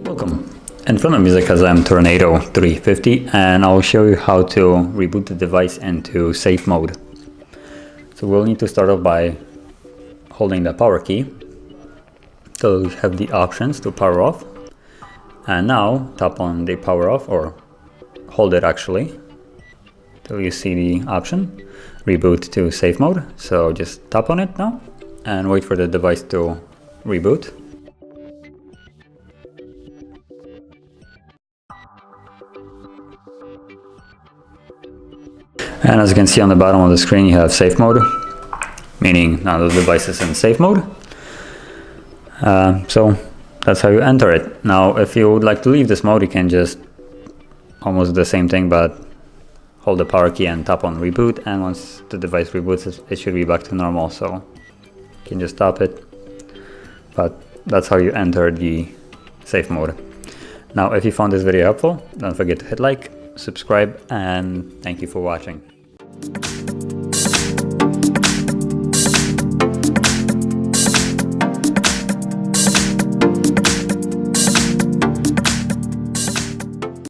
Welcome. In front of me is a Kazam Tornado 350 and I'll show you how to reboot the device into safe mode. So we'll need to start off by holding the power key. So you have the options to power off. And now tap on the power off, or hold it actually till you see the option reboot to safe mode. So just tap on it now and wait for the device to reboot. And as you can see on the bottom of the screen, you have safe mode, meaning now the device is in safe mode. So that's how you enter it. Now, if you would like to leave this mode, you can just almost the same thing, but hold the power key and tap on reboot. And once the device reboots, it should be back to normal. So you can just stop it. But that's how you enter the safe mode. Now, if you found this video helpful, don't forget to hit like, subscribe, and thank you for watching.